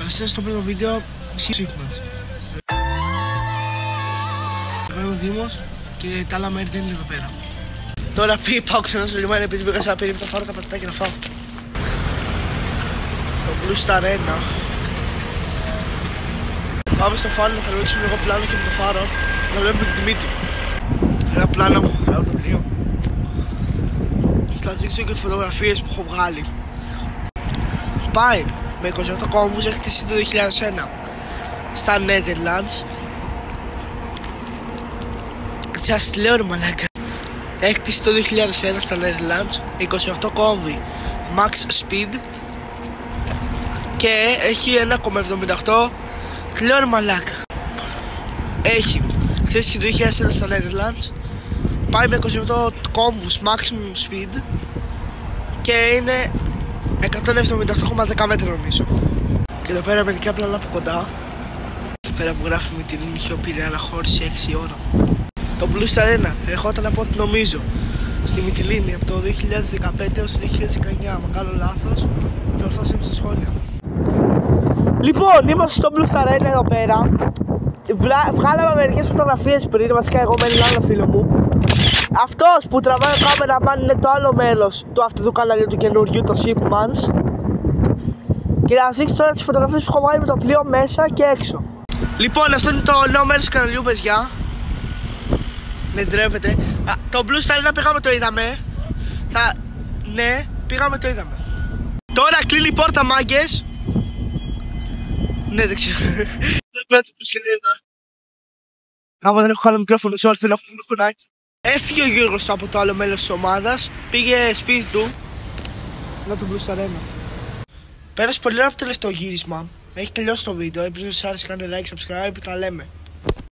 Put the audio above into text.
Καλώς στο πρώτο βίντεο Shipmans. Εγώ είμαι ο Δήμος και τα άλλα μέρη δεν είναι εδώ πέρα. Τώρα πάω ξανά στο λιμάνι επειδή πήγα σε απειρή, θα πάρω τα πατατάκια να φάω. Το Blue Star 1. Πάμε στο φάρο να θα ρωτήσουμε λίγο πλάνο και με το φάρο να βλέπουμε και τη τιμή του. Ένα πλάνο μου, ένα το πλοίο. Θα δείξω και φωτογραφίες που έχω βγάλει. Πάει με 28 κόμβους, έχει χτίσει το 2001 στα Netherlands. Σας λέω ρε μαλάκα. Έχει χτίσει το 2001 στα Netherlands, 28 κόμβοι max speed και έχει 1,78 λέω ρε μαλάκα. Έχει χτίσει και το 2001 στα Netherlands, πάει με 28 κόμβους maximum speed και είναι 178,10 μέτρα νομίζω. Και εδώ πέρα μερικά πλάνα από κοντά. Εδώ πέρα που γράφει με την Νυχιοπήρη αναχώρηση 6 ώρα. Το Blue Star 1 ερχόταν από ό,τι νομίζω στη Μυτιλήνη από το 2015 έως το 2019. Αν κάνω λάθος, διορθώστε με στα σχόλια. Λοιπόν, είμαστε στο Blue Star 1 εδώ πέρα. Βγάλαμε μερικές φωτογραφίες πριν, βασικά εγώ με έναν άλλο φίλο μου. Αυτός που τραβάει ο κάμεραμαν είναι το άλλο μέλος του αυτού του καναλιού του καινούριου, το Shipmans. Και να σας δείξω τώρα τις φωτογραφίες που έχω βάλει με το πλοίο μέσα και έξω. Λοιπόν, αυτό είναι το νέο μέρος του καναλιού, παιδιά. Δεν ντρέπετε. Το Blue Star 1 πήγαμε το είδαμε. Ναι, πήγαμε το είδαμε. Τώρα κλείνει η πόρτα, μάγκες. Ναι, δεν ξέρω. Δεν πέτω που συνέβη. Άμα δεν έχω άλλο μικρόφωνο σε όλες, δεν έχω μικρόφωνάκι. Έφυγε ο Γιώργος από το άλλο μέλος της ομάδας. Πήγε σπίτι του. Να τον Blue Star 1. Πέρασε πολύ ώρα από το τελευταίο γύρισμα. Έχει τελειώσει το βίντεο. Ελπίζω σας άρεσε, κάντε like, subscribe. Τα λέμε.